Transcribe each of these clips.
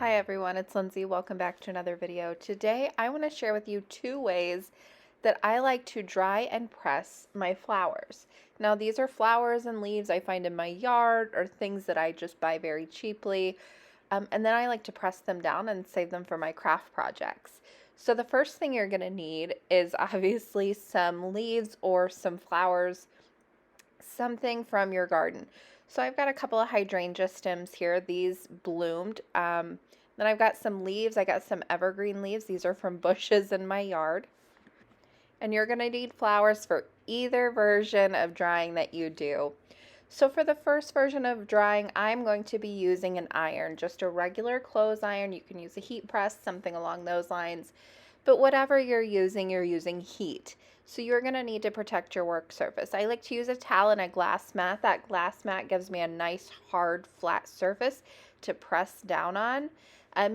Hi everyone, it's Lindsay. Welcome back to another video. Today I want to share with you two ways that I like to dry and press my flowers. Now these are flowers and leaves I find in my yard or things that I just buy very cheaply. And then I like to press them down and save them for my craft projects. So the first thing you're going to need is obviously some leaves or some flowers, something from your garden. So I've got a couple of hydrangea stems here. These bloomed. Then I've got some leaves. I got some evergreen leaves. These are from bushes in my yard. And you're going to need flowers for either version of drying that you do. So for the first version of drying, I'm going to be using an iron, just a regular clothes iron. You can use a heat press, something along those lines. But whatever you're using heat. So you're going to need to protect your work surface. I like to use a towel and a glass mat. That glass mat gives me a nice, hard, flat surface to press down on.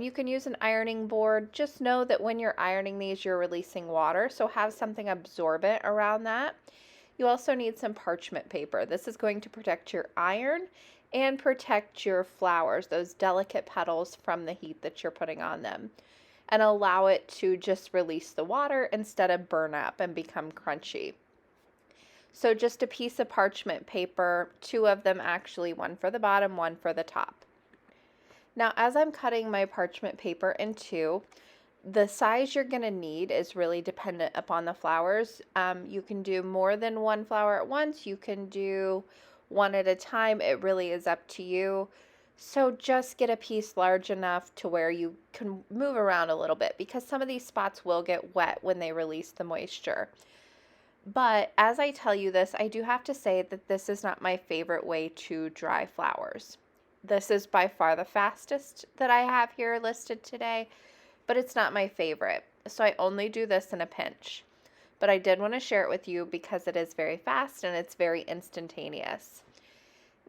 You can use an ironing board. Just know that when you're ironing these, you're releasing water, so have something absorbent around that. You also need some parchment paper. This is going to protect your iron and protect your flowers, those delicate petals, from the heat that you're putting on them, and allow it to just release the water instead of burn up and become crunchy. So just a piece of parchment paper, two of them actually, one for the bottom, one for the top. Now, as I'm cutting my parchment paper in two, the size you're going to need is really dependent upon the flowers. You can do more than one flower at once. You can do one at a time. It really is up to you. So just get a piece large enough to where you can move around a little bit, because some of these spots will get wet when they release the moisture. But as I tell you this, I do have to say that this is not my favorite way to dry flowers. This is by far the fastest that I have here listed today, but it's not my favorite. So I only do this in a pinch. But I did want to share it with you because it is very fast and it's very instantaneous.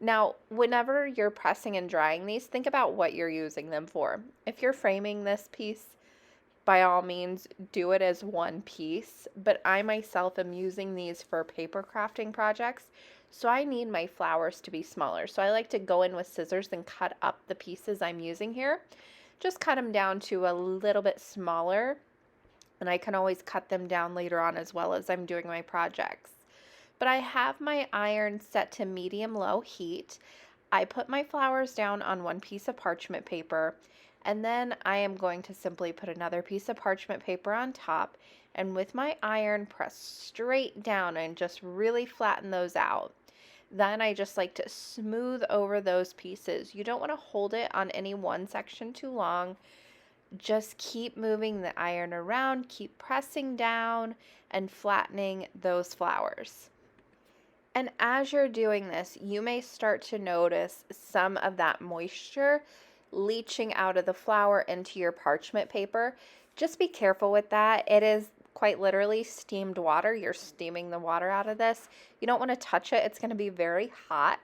Now, whenever you're pressing and drying these, think about what you're using them for. If you're framing this piece, by all means, do it as one piece, but I myself am using these for paper crafting projects, so I need my flowers to be smaller. So I like to go in with scissors and cut up the pieces I'm using here. Just cut them down to a little bit smaller, and I can always cut them down later on as well as I'm doing my projects. But I have my iron set to medium-low heat. I put my flowers down on one piece of parchment paper, and then I am going to simply put another piece of parchment paper on top, and with my iron press straight down and just really flatten those out. Then I just like to smooth over those pieces. You don't want to hold it on any one section too long. Just keep moving the iron around, keep pressing down and flattening those flowers. And as you're doing this, you may start to notice some of that moisture leaching out of the flower into your parchment paper. Just be careful with that. It is quite literally steamed water. You're steaming the water out of this. You don't want to touch it. It's going to be very hot.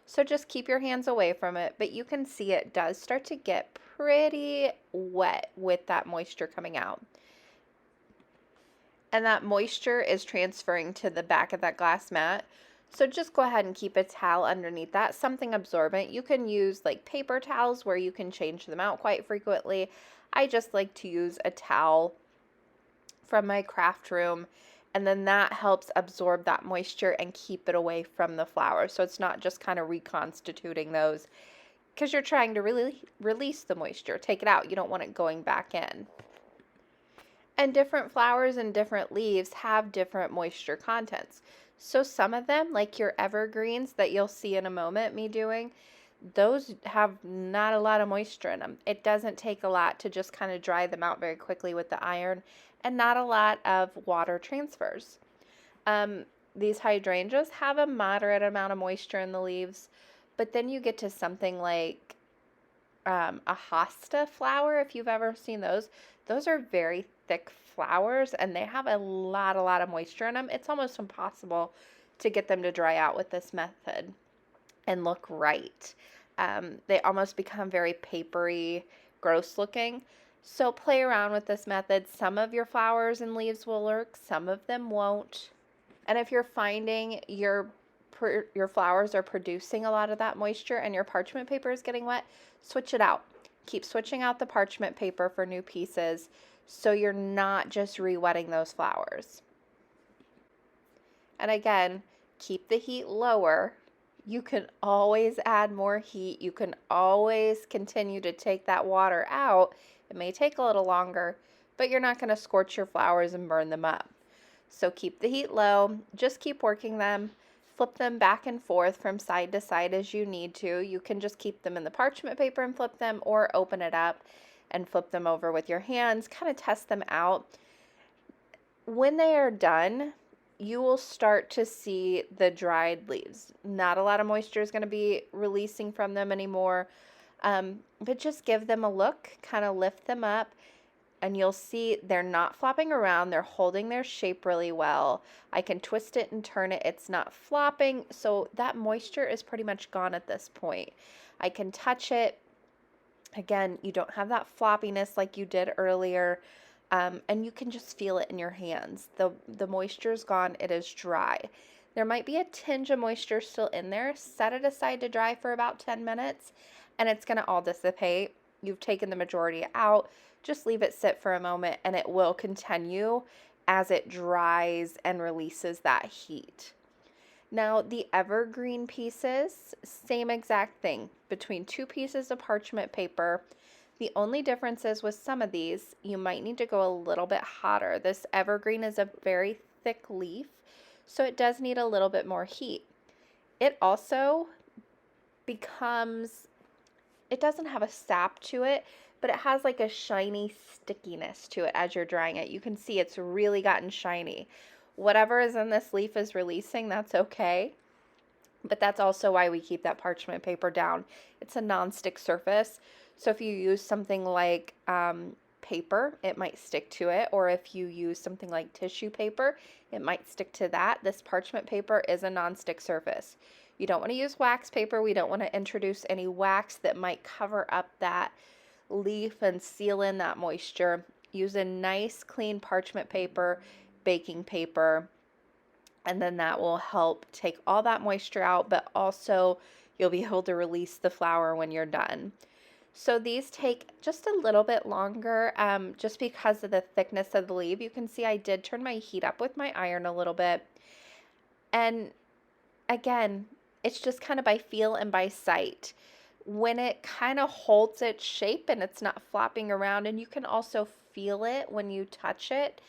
So just keep your hands away from it. But you can see it does start to get pretty wet with that moisture coming out. And that moisture is transferring to the back of that glass mat. So just go ahead and keep a towel underneath that, something absorbent. You can use like paper towels where you can change them out quite frequently. I just like to use a towel from my craft room, and then that helps absorb that moisture and keep it away from the flower. So it's not just kind of reconstituting those, because you're trying to really release the moisture, take it out. You don't want it going back in. And different flowers and different leaves have different moisture contents. So some of them, like your evergreens that you'll see in a moment me doing, those have not a lot of moisture in them. It doesn't take a lot to just kind of dry them out very quickly with the iron, and not a lot of water transfers. These hydrangeas have a moderate amount of moisture in the leaves, but then you get to something like a hosta flower, if you've ever seen those. Those are very thick flowers, and they have a lot of moisture in them. It's almost impossible to get them to dry out with this method and look right. They almost become very papery, gross looking. So play around with this method. Some of your flowers and leaves will work, some of them won't. And if you're finding your flowers are producing a lot of that moisture and your parchment paper is getting wet, switch it out. Keep switching out the parchment paper for new pieces so you're not just re-wetting those flowers. And again, keep the heat lower. You can always add more heat. You can always continue to take that water out. It may take a little longer, but you're not going to scorch your flowers and burn them up. So keep the heat low. Just keep working them. Flip them back and forth from side to side as you need to. You can just keep them in the parchment paper and flip them, or open it up and flip them over with your hands. Kind of test them out. When they are done, you will start to see the dried leaves. Not a lot of moisture is going to be releasing from them anymore, but just give them a look, kind of lift them up, and you'll see they're not flopping around. They're holding their shape really well. I can twist it and turn it. It's not flopping, so that moisture is pretty much gone at this point. I can touch it. Again, you don't have that floppiness like you did earlier. And you can just feel it in your hands. The moisture is gone. It is dry. There might be a tinge of moisture still in there. Set it aside to dry for about 10 minutes, and it's going to all dissipate. You've taken the majority out. Just leave it sit for a moment, and it will continue as it dries and releases that heat. Now, the evergreen pieces, same exact thing. Between 2 pieces of parchment paper, the only difference is with some of these, you might need to go a little bit hotter. This evergreen is a very thick leaf, so it does need a little bit more heat. It also it doesn't have a sap to it, but it has like a shiny stickiness to it as you're drying it. You can see it's really gotten shiny. Whatever is in this leaf is releasing, that's okay. But that's also why we keep that parchment paper down. It's a non-stick surface. So if you use something like paper, it might stick to it. Or if you use something like tissue paper, it might stick to that. This parchment paper is a non-stick surface. You don't want to use wax paper. We don't want to introduce any wax that might cover up that leaf and seal in that moisture. Use a nice clean parchment paper, baking paper, and then that will help take all that moisture out, but also you'll be able to release the flower when you're done. So these take just a little bit longer, just because of the thickness of the leaf. You can see I did turn my heat up with my iron a little bit. And again, it's just kind of by feel and by sight. When it kind of holds its shape and it's not flopping around, and you can also feel it when you touch it,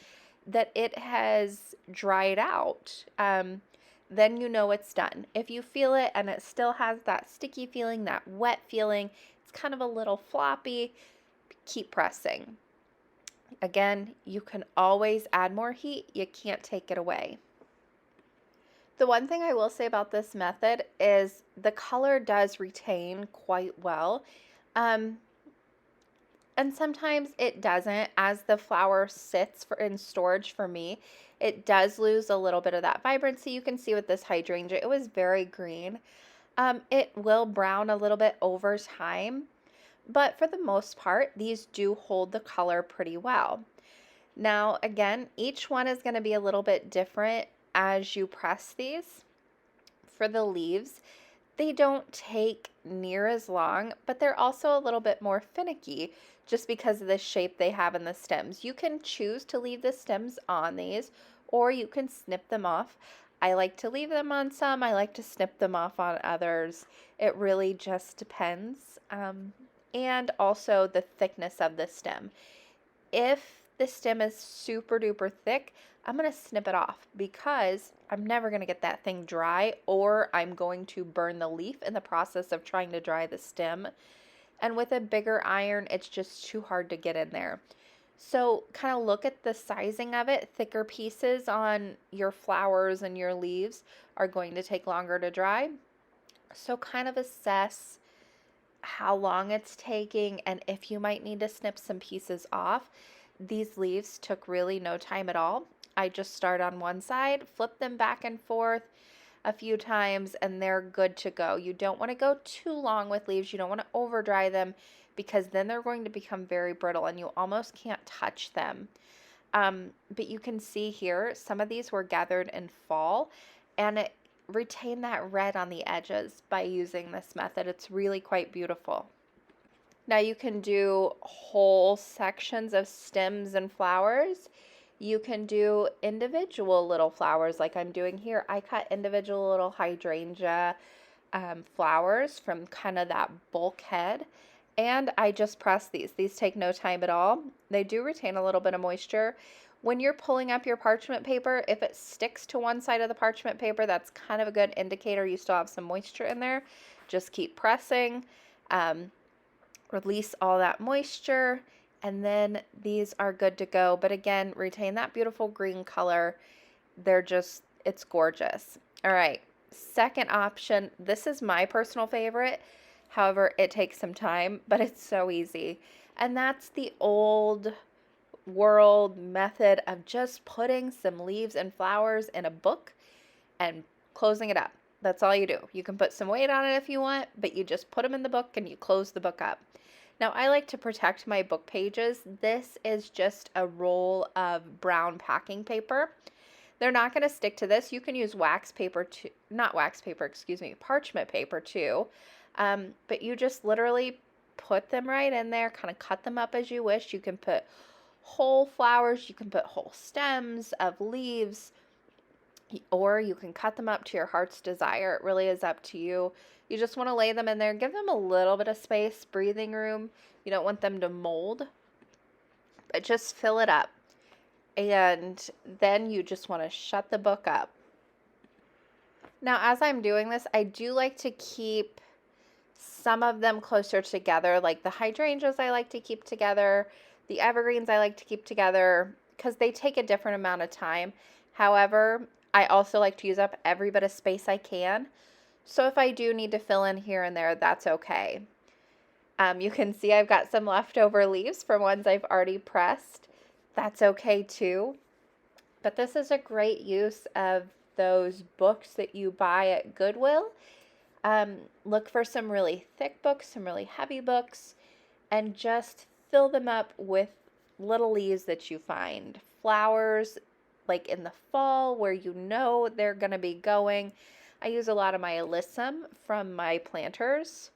that it has dried out, then you know it's done. If you feel it and it still has that sticky feeling, that wet feeling, it's kind of a little floppy, keep pressing. Again, you can always add more heat. You can't take it away. The one thing I will say about this method is the color does retain quite well. And sometimes it doesn't. As the flower sits in storage for me, it does lose a little bit of that vibrancy. You can see with this hydrangea, it was very green. It will brown a little bit over time, but for the most part, these do hold the color pretty well. Now, again, each one is going to be a little bit different as you press these. For the leaves, they don't take near as long, but they're also a little bit more finicky just because of the shape they have in the stems. You can choose to leave the stems on these, or you can snip them off. I like to leave them on some. I like to snip them off on others. It really just depends. And also the thickness of the stem. If the stem is super duper thick, I'm going to snip it off because I'm never going to get that thing dry, or I'm going to burn the leaf in the process of trying to dry the stem. And with a bigger iron, it's just too hard to get in there. So kind of look at the sizing of it. Thicker pieces on your flowers and your leaves are going to take longer to dry. So kind of assess how long it's taking and if you might need to snip some pieces off. These leaves took really no time at all. I just start on one side, flip them back and forth a few times, and they're good to go. You don't want to go too long with leaves. You don't want to over dry them because then they're going to become very brittle and you almost can't touch them. But you can see here, some of these were gathered in fall, and it retained that red on the edges by using this method. It's really quite beautiful. Now you can do whole sections of stems and flowers. You can do individual little flowers like I'm doing here. I cut individual little hydrangea flowers from kind of that bulk head. And I just press these. These take no time at all. They do retain a little bit of moisture. When you're pulling up your parchment paper, if it sticks to one side of the parchment paper, that's kind of a good indicator you still have some moisture in there. Just keep pressing. Release all that moisture, and then these are good to go. But again, retain that beautiful green color. It's gorgeous. All right, second option. This is my personal favorite. However, it takes some time, but it's so easy. And that's the old world method of just putting some leaves and flowers in a book and closing it up. That's all you do. You can put some weight on it if you want, but you just put them in the book and you close the book up. Now, I like to protect my book pages. This is just a roll of brown packing paper. They're not going to stick to this. You can use parchment paper too. But you just literally put them right in there, kind of cut them up as you wish. You can put whole flowers, you can put whole stems of leaves, or you can cut them up to your heart's desire. It really is up to you. You just want to lay them in there, give them a little bit of space, breathing room. You don't want them to mold, but just fill it up. And then you just want to shut the book up. Now, as I'm doing this, I do like to keep some of them closer together. Like the hydrangeas I like to keep together. The evergreens I like to keep together because they take a different amount of time. However, I also like to use up every bit of space I can. So if I do need to fill in here and there, that's okay. You can see I've got some leftover leaves from ones I've already pressed. That's okay too. But this is a great use of those books that you buy at Goodwill. Look for some really thick books, some really heavy books, and just fill them up with little leaves that you find. Flowers, like in the fall where you know they're going to be going. I use a lot of my alyssum from my planters.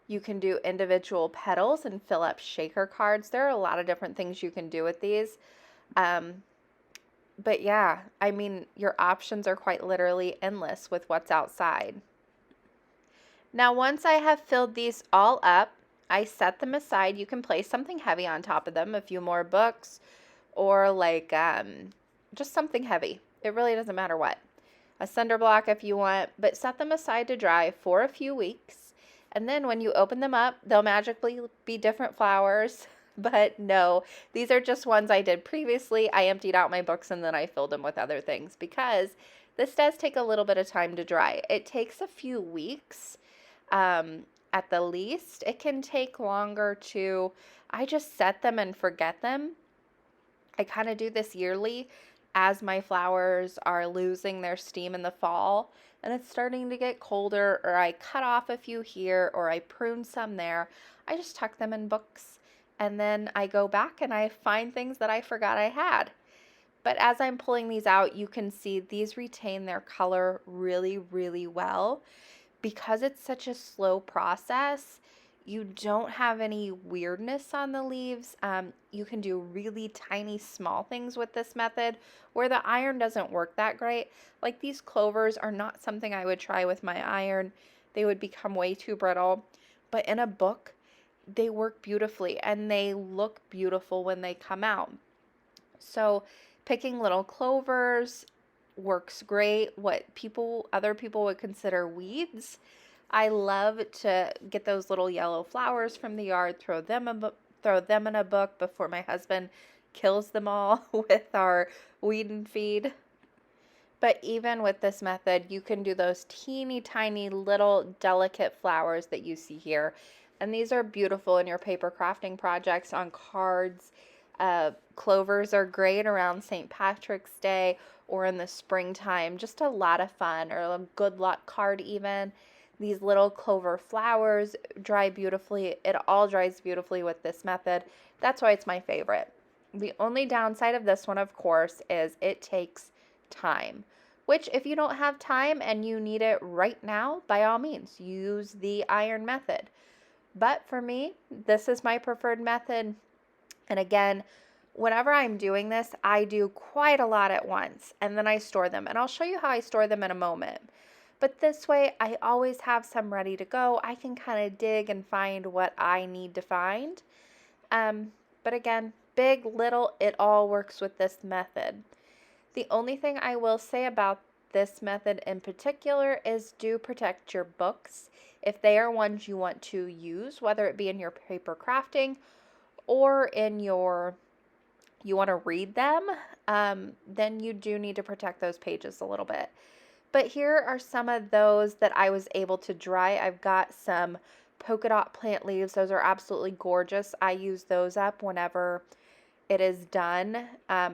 You can do individual petals and fill up shaker cards. There are a lot of different things you can do with these. But yeah, I mean, your options are quite literally endless with what's outside. Now, once I have filled these all up, I set them aside. You can place something heavy on top of them, a few more books, or like just something heavy. It really doesn't matter what. A cinder block if you want, but set them aside to dry for a few weeks. And then when you open them up, they'll magically be different flowers. But no, these are just ones I did previously. I emptied out my books and then I filled them with other things because this does take a little bit of time to dry. It takes a few weeks at the least. It can take longer to, I just set them and forget them. I kind of do this yearly as my flowers are losing their steam in the fall and it's starting to get colder, or I cut off a few here or I prune some there. I just tuck them in books and then I go back and I find things that I forgot I had. But as I'm pulling these out, you can see these retain their color really, really well. Because it's such a slow process, you don't have any weirdness on the leaves. You can do really tiny, small things with this method where the iron doesn't work that great. Like these clovers are not something I would try with my iron. They would become way too brittle. But in a book, they work beautifully and they look beautiful when they come out. So picking little clovers works great. What other people would consider weeds. I love to get those little yellow flowers from the yard, throw them in a book before my husband kills them all with our weed and feed. But even with this method, you can do those teeny tiny little delicate flowers that you see here. And these are beautiful in your paper crafting projects, on cards. Clovers are great around St. Patrick's Day or in the springtime. Just a lot of fun, or a good luck card even. These little clover flowers dry beautifully. It all dries beautifully with this method. That's why it's my favorite. The only downside of this one, of course, is it takes time. Which, if you don't have time and you need it right now, by all means, use the iron method. But for me, this is my preferred method. And again, whenever I'm doing this, I do quite a lot at once and then I store them. And I'll show you how I store them in a moment. But this way, I always have some ready to go. I can kind of dig and find what I need to find. But again, big, little, it all works with this method. The only thing I will say about this method in particular is do protect your books. If they are ones you want to use, whether it be in your paper crafting or in your, you want to read them, then you do need to protect those pages a little bit. But here are some of those that I was able to dry. I've got some polka dot plant leaves. Those are absolutely gorgeous. I use those up whenever it is done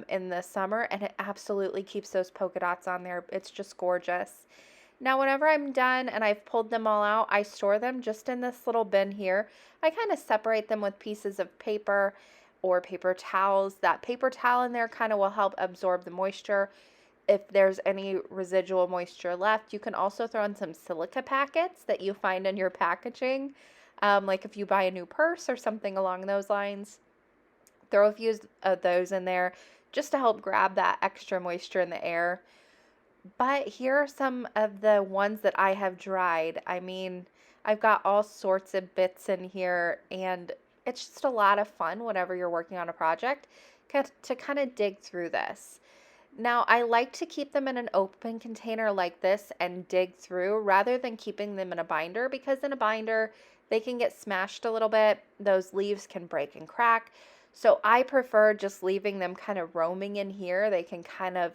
in the summer, and it absolutely keeps those polka dots on there. It's just gorgeous. Now, whenever I'm done and I've pulled them all out, I store them just in this little bin here. I kind of separate them with pieces of paper or paper towels. That paper towel in there kind of will help absorb the moisture. If there's any residual moisture left, you can also throw in some silica packets that you find in your packaging. Like if you buy a new purse or something along those lines, throw a few of those in there just to help grab that extra moisture in the air. But here are some of the ones that I have dried. I mean, I've got all sorts of bits in here, and it's just a lot of fun whenever you're working on a project to kind of dig through this. Now, I like to keep them in an open container like this and dig through rather than keeping them in a binder, because in a binder, they can get smashed a little bit. Those leaves can break and crack. So I prefer just leaving them kind of roaming in here. They can kind of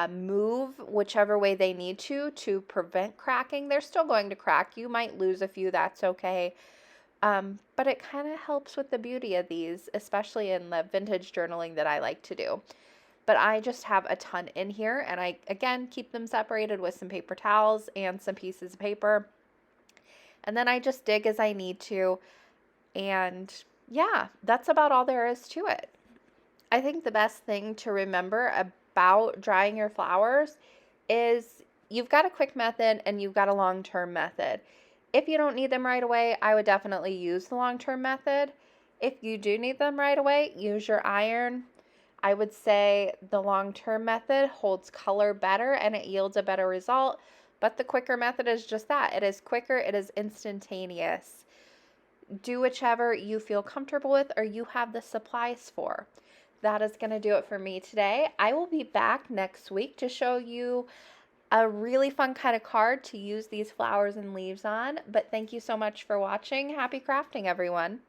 move whichever way they need to prevent cracking. They're still going to crack. You might lose a few, that's okay. But it kind of helps with the beauty of these, especially in the vintage journaling that I like to do. But I just have a ton in here, and I, again, keep them separated with some paper towels and some pieces of paper. And then I just dig as I need to. And yeah, that's about all there is to it. I think the best thing to remember about drying your flowers is you've got a quick method and you've got a long-term method. If you don't need them right away, I would definitely use the long-term method. If you do need them right away, use your iron. I would say the long-term method holds color better and it yields a better result, but the quicker method is just that. It is quicker, it is instantaneous. Do whichever you feel comfortable with or you have the supplies for. That is going to do it for me today. I will be back next week to show you a really fun kind of card to use these flowers and leaves on, but thank you so much for watching. Happy crafting, everyone.